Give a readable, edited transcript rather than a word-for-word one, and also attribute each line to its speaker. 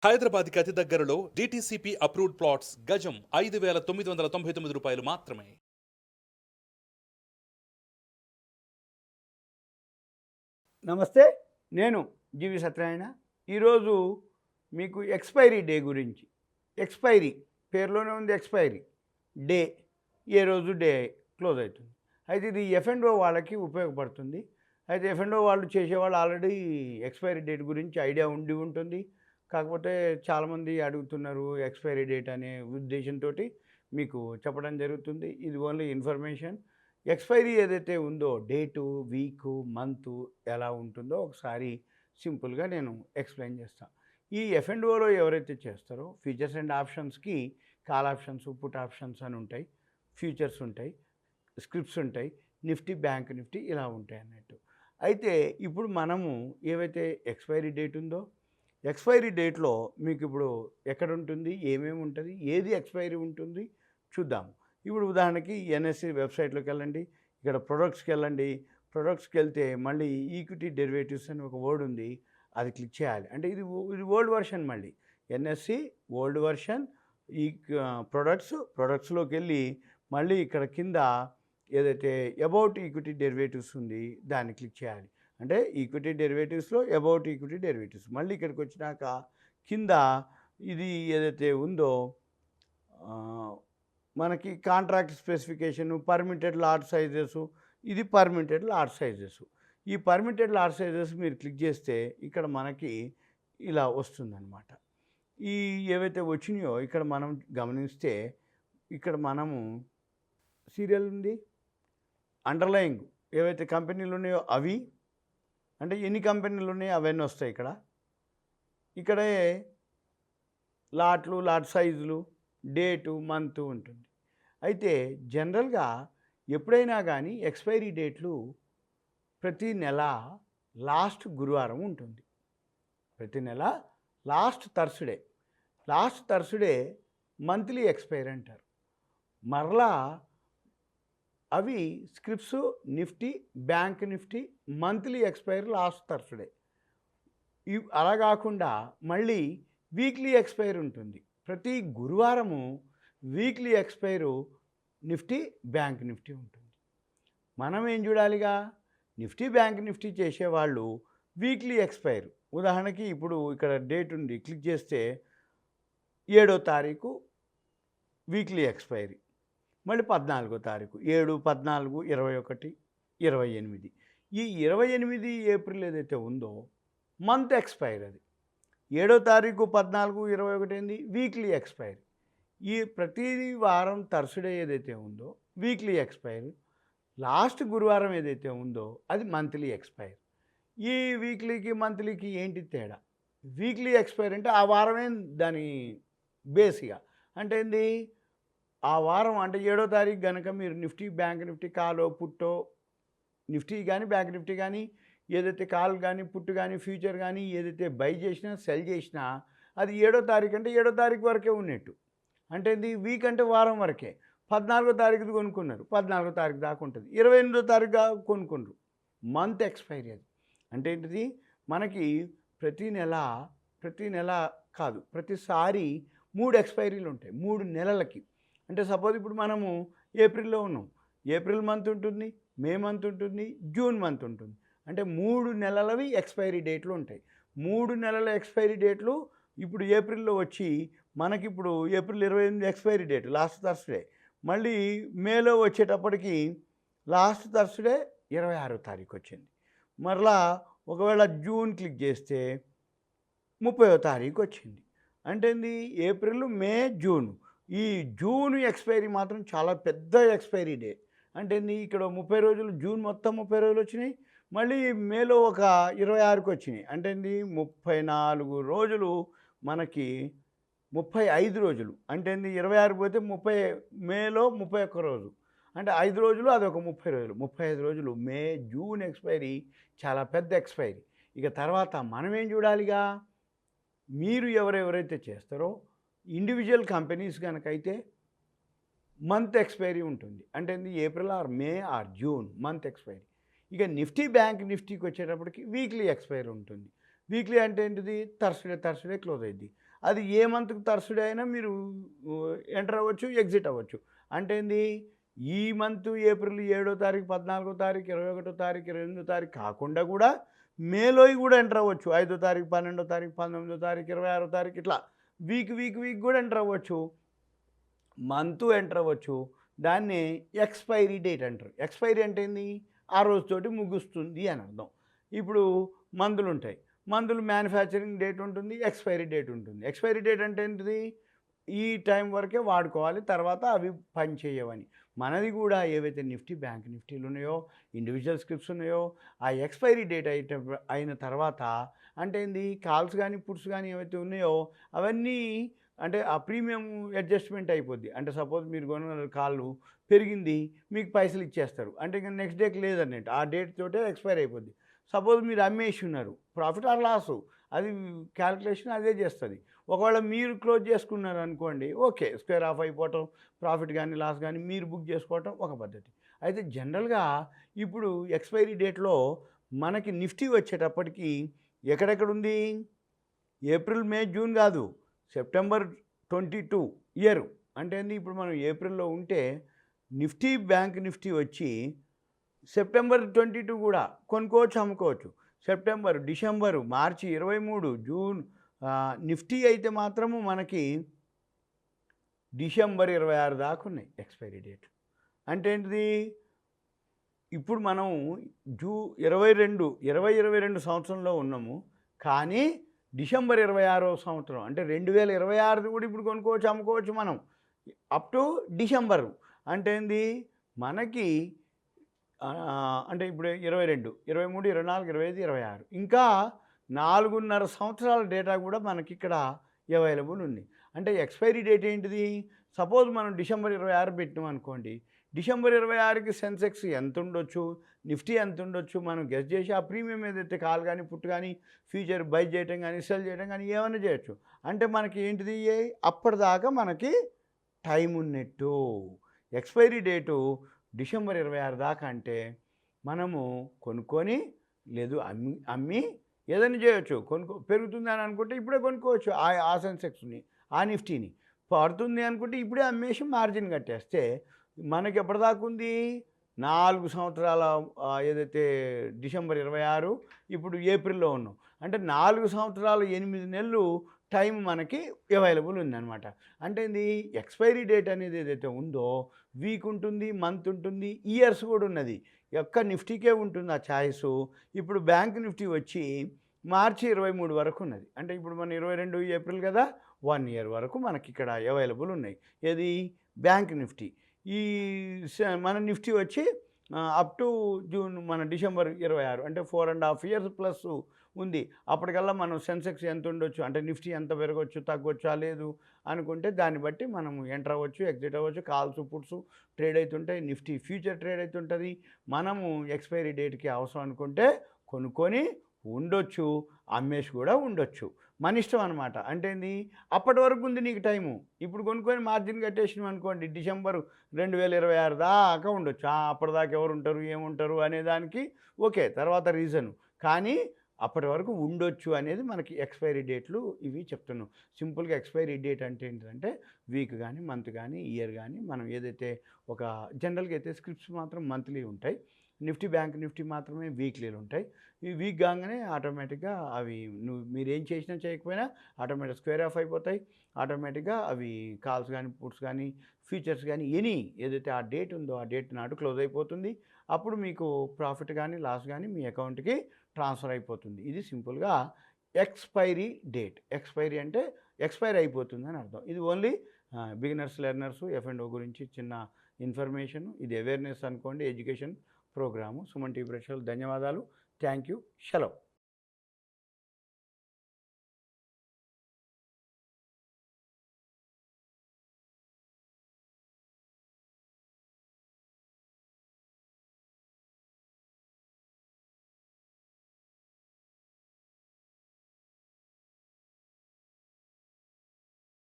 Speaker 1: హైదరాబాద్ కి అతి దగ్గరలో DTCP అప్రూవ్డ్ ప్లాట్స్ గజం 5,999 రూపాయలు మాత్రమే.
Speaker 2: నమస్తే, నేను GVSatyanarayana. ఈరోజు మీకు ఎక్స్పైరీ డే గురించి. ఎక్స్పైరీ పేరులోనే ఉంది, ఎక్స్పైరీ డే, ఏ రోజు డే క్లోజ్ అవుతుంది. అయితే ఇది F&O వాళ్ళకి ఉపయోగపడుతుంది. అయితే F&O వాళ్ళు చేసేవాళ్ళు ఆల్రెడీ ఎక్స్పైరీ డేట్ గురించి ఐడియా ఉండి ఉంటుంది. కాకపోతే చాలామంది అడుగుతున్నారు, ఎక్స్పైరీ డేట్ అనే ఉద్దేశంతో మీకు చెప్పడం జరుగుతుంది. ఇది ఓన్లీ ఇన్ఫర్మేషన్. ఎక్స్పైరీ ఏదైతే ఉందో డేటు, వీకు, మంతు ఎలా ఉంటుందో ఒకసారి సింపుల్గా నేను ఎక్స్ప్లెయిన్ చేస్తాను. ఈ F&Oలో ఎవరైతే చేస్తారో ఫీచర్స్ అండ్ ఆప్షన్స్కి కాల్ ఆప్షన్స్, పుట్ ఆప్షన్స్ అని ఉంటాయి, ఫ్యూచర్స్ ఉంటాయి, స్క్రిప్ట్స్ ఉంటాయి, నిఫ్టీ, బ్యాంక్ నిఫ్టీ ఇలా ఉంటాయి అన్నట్టు. అయితే ఇప్పుడు మనము ఏవైతే ఎక్స్పైరీ డేట్ ఉందో, ఎక్స్పైరీ డేట్లో మీకు ఇప్పుడు ఎక్కడ ఉంటుంది, ఏమేమి ఉంటుంది, ఏది ఎక్స్పైరీ ఉంటుంది చూద్దాము. ఇప్పుడు ఉదాహరణకి NSE వెబ్సైట్లోకి వెళ్ళండి, ఇక్కడ ప్రొడక్ట్స్కి వెళ్ళండి. ప్రొడక్ట్స్కి వెళ్తే మళ్ళీ ఈక్విటీ డెరివేటివ్స్ అని ఒక వర్డ్ ఉంది, అది క్లిక్ చేయాలి. అంటే ఇది ఓల్డ్ వర్షన్. మళ్ళీ NSE ఓల్డ్ వర్షన్. ఈ ప్రొడక్ట్స్లోకి వెళ్ళి మళ్ళీ ఇక్కడ కింద ఏదైతే అబౌట్ ఈక్విటీ డెరివేటివ్స్ ఉంది దాన్ని క్లిక్ చేయాలి. అంటే ఈక్విటీ డెరివేటివ్స్లో అబౌట్ ఈక్విటీ డెరివేటివ్స్. మళ్ళీ ఇక్కడికి వచ్చినాక కింద ఇది ఏదైతే ఉందో మనకి contract specification, permitted lot sizes, ఇది పర్మిటెడ్ లాట్ సైజెస్. ఈ పర్మిటెడ్ లాట్ సైజెస్ మీరు క్లిక్ చేస్తే ఇక్కడ మనకి ఇలా వస్తుందన్నమాట. ఈ ఏవైతే వచ్చినాయో ఇక్కడ మనం గమనిస్తే ఇక్కడ మనము సీరియల్ ఉంది, అండర్లయింగ్ ఏవైతే కంపెనీలు ఉన్నాయో అవి, అంటే ఎన్ని కంపెనీలు ఉన్నాయో అవన్నీ వస్తాయి ఇక్కడ. ఇక్కడే లాట్లు, లాట్ సైజులు, డేటు, మంత్ ఉంటుంది. అయితే జనరల్గా ఎప్పుడైనా కానీ ఎక్స్పైరీ డేట్లు ప్రతి నెల లాస్ట్ గురువారం ఉంటుంది. ప్రతి నెల లాస్ట్ థర్స్డే మంత్లీ ఎక్స్పైరీ అంటారు. మరలా అవి scripts, Nifty, bank Nifty monthly expiry last Thursday. అలా కాకుండా మళ్ళీ వీక్లీ ఎక్స్పైరీ ఉంటుంది. ప్రతి గురువారము వీక్లీ ఎక్స్పైరు నిఫ్టీ, బ్యాంక్ నిఫ్టీ ఉంటుంది. మనం ఏం చూడాలిగా, నిఫ్టీ, బ్యాంక్ నిఫ్టీ చేసేవాళ్ళు వీక్లీ ఎక్స్పైర్. ఉదాహరణకి ఇప్పుడు ఇక్కడ డేట్ ఉంది, క్లిక్ చేస్తే 7వ తారీఖు వీక్లీ ఎక్స్పైరీ, మళ్ళీ 14వ తారీఖు 7, 14, 21, 28. ఈ 28 ఏప్రిల్ ఏదైతే ఉందో మంత్ ఎక్స్పైర్. అది 7వ తారీఖు, 14, 21 ఏంది వీక్లీ ఎక్స్పైర్. ఈ ప్రతి వారం థర్స్డే ఏదైతే ఉందో వీక్లీ ఎక్స్పైర్. లాస్ట్ గురువారం ఏదైతే ఉందో అది మంత్లీ ఎక్స్పైర్. ఈ వీక్లీకి మంత్లీకి ఏంటి తేడా? వీక్లీ ఎక్స్పైర్ అంటే ఆ వారమే దాని బేస్గా. అంటే ఏంది, ఆ వారం అంటే 7వ తారీఖు కనుక మీరు నిఫ్టీ, బ్యాంక్ నిఫ్టీ కాలో పుట్టో, నిఫ్టీ కానీ బ్యాంక్ నిఫ్టీ కానీ ఏదైతే కాల్ కానీ పుట్టు కానీ ఫ్యూచర్ కానీ ఏదైతే బై చేసినా సెల్ చేసినా అది 7వ తారీఖు అంటే 7వ తారీఖు వరకే ఉన్నట్టు. అంటే ఇది వీక్ అంటే వారం వరకే. 14వ తారీఖుది కొనుక్కున్నారు, 14వ తారీఖు దాకా ఉంటుంది. 28వ తారీఖుగా కొనుక్కున్నారు, మంత్ ఎక్స్పైరీ. అది అంటే ఏంటిది, మనకి ప్రతి నెల కాదు, ప్రతిసారి 3 ఎక్స్పైరీలు ఉంటాయి 3 నెలలకి. అంటే సపోజ్ ఇప్పుడు మనము ఏప్రిల్లో ఉన్నాం, ఏప్రిల్ మంత్ ఉంటుంది, మే మంత్ ఉంటుంది, జూన్ మంత్ ఉంటుంది. అంటే 3 నెలలవి ఎక్స్పైరీ డేట్లు ఉంటాయి. 3 నెలల ఎక్స్పైరీ డేట్లు ఇప్పుడు ఏప్రిల్లో వచ్చి మనకిప్పుడు April 28 expiry date last Thursday. మళ్ళీ మేలో వచ్చేటప్పటికి లాస్ట్ థర్స్డే 26వ తారీఖు వచ్చింది. మరలా ఒకవేళ జూన్ క్లిక్ చేస్తే 30వ తారీఖు వచ్చింది. అంటే ఏప్రిల్, మే, జూన్. ఈ జూన్ ఎక్స్పైరీ మాత్రం చాలా పెద్ద ఎక్స్పైరీ డే. అంటే ఇక్కడ 30 రోజులు, జూన్ మొత్తం 30 రోజులు వచ్చినాయి. మళ్ళీ మేలో ఒక 26కి వచ్చినాయి. అంటే 34 రోజులు, మనకి 35 రోజులు. అంటే 26 పోతే 30, మేలో 31 రోజు, అంటే 5 రోజులు, అదొక 30 రోజులు, 35 రోజులు. మే, జూన్ ఎక్స్పైరీ చాలా పెద్ద ఎక్స్పైరీ. ఇక తర్వాత మనం ఏం చూడాలిగా, మీరు ఎవరెవరైతే చేస్తారో ఇండివిజువల్ కంపెనీస్ కనుకైతే మంత్ ఎక్స్పైరీ ఉంటుంది. అంటే April are May are June month expiry. ఇక నిఫ్టీ, బ్యాంక్ నిఫ్టీకి వచ్చేటప్పటికి వీక్లీ ఎక్స్పైరీ ఉంటుంది. వీక్లీ అంటే ఏంటిది? థర్స్‌డే క్లోజ్ అయ్యిద్ది. అది ఏ మంత్‌కి థర్స్‌డే అయినా మీరు ఎంటర్ అవ్వచ్చు, ఎగ్జిట్ అవ్వచ్చు. అంటే ఏంది? ఈ మంత్ ఏప్రిల్ 7వ తారీఖు, 14వ తారీఖు, 21వ తారీఖు, 28వ తారీఖు కాకుండా కూడా మేలోయి కూడా ఎంటర్ అవ్వచ్చు. 5వ తారీఖు, 12వ తారీఖు, 19వ తారీఖు, 26వ తారీఖు ఇట్లా వీక్ కూడా ఎంటర్ అవ్వచ్చు. మంతు ఎంటర్ అవ్వచ్చు. దాన్ని ఎక్స్‌పైరీ డేట్ అంటారు. ఎక్స్‌పైరీ అంటే ఏంది? ఆ రోజుతోటి ముగుస్తుంది అని అర్థం. ఇప్పుడు మందులుంటాయి. మందులు మ్యానుఫ్యాక్చరింగ్ డేట్ ఉంటుంది. ఎక్స్‌పైరీ డేట్ ఉంటుంది. ఎక్స్‌పైరీ డేట్ అంటే ఏంటిది? ఈ టైం వరకే వాడుకోవాలి. తర్వాత అవి పనిచేయవని. మనది కూడా ఏవైతే నిఫ్టీ, బ్యాంక్ నిఫ్టీలు ఉన్నాయో, ఇండివిజువల్ స్క్రిప్ట్స్ ఉన్నాయో, ఆ ఎక్స్‌పైరీ డేట్ అయిన తర్వాత అంటే ఏంది? కాల్స్ కానీ, పుట్స్ కానీ ఏవైతే ఉన్నాయో అవన్నీ అంటే ఆ ప్రీమియం అడ్జస్ట్‌మెంట్ అయిపోద్ది. అంటే సపోజ్ మీరు కొన్న కాళ్ళు పెరిగింది, మీకు పైసలు ఇచ్చేస్తారు. అంటే ఇక నెక్స్ట్ డేకి లేదన్నట్టు. ఆ డేట్ తోటే ఎక్స్‌పైర్ అయిపోద్ది. సపోజ్ మీరు అమ్మేసి ఉన్నారు. ప్రాఫిట్ ఆర్ లాసు అది క్యాలిక్యులేషన్ అదే చేస్తది. ఒకవేళ మీరు క్లోజ్ చేసుకున్నారనుకోండి, ఓకే. స్క్వేర్ ఆఫ్ అయిపోవటం, ప్రాఫిట్ కానీ, లాస్ కానీ మీరు బుక్ చేసుకోవటం ఒక పద్ధతి. అయితే జనరల్‌గా ఇప్పుడు ఎక్స్‌పైరీ డేట్‌లో మనకి నిఫ్టీ వచ్చేటప్పటికి ఎక్కడెక్కడుంది? ఏప్రిల్, మే, జూన్ కాదు. September 22 year. అంటే ఏంది? ఇప్పుడు మనం ఏప్రిల్‌లో ఉంటే నిఫ్టీ, బ్యాంక్ నిఫ్టీ వచ్చి సెప్టెంబర్ 22 కూడా కొనుక్కోవచ్చు, అమ్ముకోవచ్చు. సెప్టెంబర్, డిసెంబరు, మార్చి 23, జూన్ నిఫ్టీ అయితే మాత్రము మనకి డిసెంబర్ 26 దాకా ఉన్నాయి ఎక్స్‌పైరీ డేట్. అంటే ఏంటిది? ఇప్పుడు మనం 2022 సంవత్సరంలో ఉన్నాము. కానీ డిసెంబర్ 26వ సంవత్సరం అంటే 2026ది కూడా ఇప్పుడు కొనుక్కోవచ్చు, అమ్ముకోవచ్చు మనం. Up to December. అంటే ఏంది? మనకి అంటే ఇప్పుడు 22, 23, 24, 25, 26 ఇంకా 4.5 సంవత్సరాల డేటా కూడా మనకిక్కడ అవైలబుల్ ఉంది. అంటే ఎక్స్‌పైరీ డేట్ ఏంటిది? సపోజ్ మనం డిసెంబర్ 26 పెట్టినాం అనుకోండి. డిసెంబర్ 26కి సెన్సెక్స్ ఎంతుండొచ్చు? నిఫ్టీ ఎంతుండొచ్చు? మనం గెస్ చేసి ఆ ప్రీమియం ఏదైతే కాల్ కానీ, పుట్ కానీ, ఫ్యూచర్ బై చేయటం కానీ, సెల్ చేయడం కానీ ఏమైనా చేయొచ్చు. అంటే మనకి ఏంటిది? అప్పటిదాకా మనకి టైం ఉన్నట్టు. ఎక్స్‌పైరీ డేటు డిసెంబర్ 26 దాకా అంటే మనము కొనుక్కొని లేదు అమ్మి ఏదైనా చేయొచ్చు. పెరుగుతుంది అని అనుకుంటే ఇప్పుడే కొనుక్కోవచ్చు ఆ సెన్సెక్స్‌ని, ఆ నిఫ్టీని. పడుతుంది అనుకుంటే ఇప్పుడే అమ్మేసి మార్జిన్ కట్టేస్తే మనకి ఎప్పటిదాకా ఉంది? 4 సంవత్సరాల ఏదైతే డిసెంబర్ 26 ఇప్పుడు ఏప్రిల్‌లో ఉన్నాం. అంటే 4 సంవత్సరాలు 8 నెలలు టైం మనకి అవైలబుల్ ఉందన్నమాట. అంటే ఏంది? ఎక్స్‌పైరీ డేట్ అనేది ఏదైతే ఉందో వీక్ ఉంటుంది, మంత్ ఉంటుంది, ఇయర్స్ కూడా ఉన్నది. నిఫ్టీకే ఉంటుంది ఆ ఛాయిసు. ఇప్పుడు బ్యాంక్ నిఫ్టీ వచ్చి మార్చి 23 వరకు ఉన్నది. అంటే ఇప్పుడు మన 22 ఏప్రిల్ కదా! 1 ఇయర్ వరకు మనకిక్కడ అవైలబుల్ ఉన్నాయి. ఏది? Bank Nifty. ఈ మన నిఫ్టీ వచ్చి అప్ టు జూన్ మన డిసెంబర్ 26 అంటే 4.5 ఇయర్స్ ప్లస్ ఉంది. అప్పటికల్లా మనం సెన్సెక్స్ ఎంత ఉండొచ్చు, అంటే నిఫ్టీ ఎంత పెరగొచ్చు, తగ్గొచ్చా, లేదు అనుకుంటే దాన్ని బట్టి మనం ఎంటర్ అవ్వచ్చు, ఎగ్జిట్ అవ్వచ్చు. కాల్స్, పుట్స్ ట్రేడ్ అవుతుంటాయి. నిఫ్టీ ఫ్యూచర్ ట్రేడ్ అవుతుంటుంది. మనము ఎక్స్‌పైరీ డేట్‌కి అవసరం అనుకుంటే కొనుక్కొని ఉండొచ్చు, అమ్మేసి కూడా ఉండొచ్చు. మన ఇష్టం అనమాట. అంటే ఏంది? అప్పటి వరకు ఉంది నీకు టైము. ఇప్పుడు కొనుక్కొని మార్జిన్ కట్టేసినాం అనుకోండి డిసెంబర్ 2026 దాకా ఉండొచ్చు. అప్పటిదాకా ఎవరుంటారు, ఏముంటారు అనే దానికి ఓకే. తర్వాత రీజను. కానీ అప్పటి వరకు ఉండొచ్చు అనేది మనకి ఎక్స్‌పైరీ డేట్లు ఇవి చెప్తున్నాం. సింపుల్‌గా ఎక్స్‌పైరీ డేట్ అంటే ఏంటంటే వీక్ కానీ, మంత్ కానీ, ఇయర్ కానీ మనం ఏదైతే ఒక జనరల్‌గా అయితే స్క్రిప్ట్స్ మాత్రం మంత్లీ ఉంటాయి. నిఫ్టీ, బ్యాంక్ నిఫ్టీ మాత్రమే వీక్లీలు ఉంటాయి. ఈ వీక్ కాగానే ఆటోమేటిక్‌గా అవి మీరేం చేసినా చేయకపోయినా ఆటోమేటిక్ స్క్వేర్ ఆఫ్ అయిపోతాయి. ఆటోమేటిక్‌గా అవి కాల్స్ కానీ, పుట్స్ కానీ, ఫ్యూచర్స్ కానీ ఏదైతే ఆ డేట్ ఉందో ఆ డేట్ నాడు క్లోజ్ అయిపోతుంది. అప్పుడు మీకు ప్రాఫిట్ కానీ, లాస్ కానీ మీ అకౌంట్‌కి ట్రాన్స్ఫర్ అయిపోతుంది. ఇది సింపుల్గా ఎక్స్‌పైరీ డేట్. ఎక్స్‌పైరీ అంటే ఎక్స్‌పైర్ అయిపోతుందని అర్థం. ఇది ఓన్లీ బిగినర్స్, లెర్నర్స్, ఎఫ్&ఓ గురించి చిన్న ఇన్ఫర్మేషన్. ఇది అవేర్‌నెస్ అనుకోండి, ఎడ్యుకేషన్ ప్రోగ్రాము. సుమన్ టీవీ ప్రేక్షకులకు ధన్యవాదాలు. Thank you. సెలవు.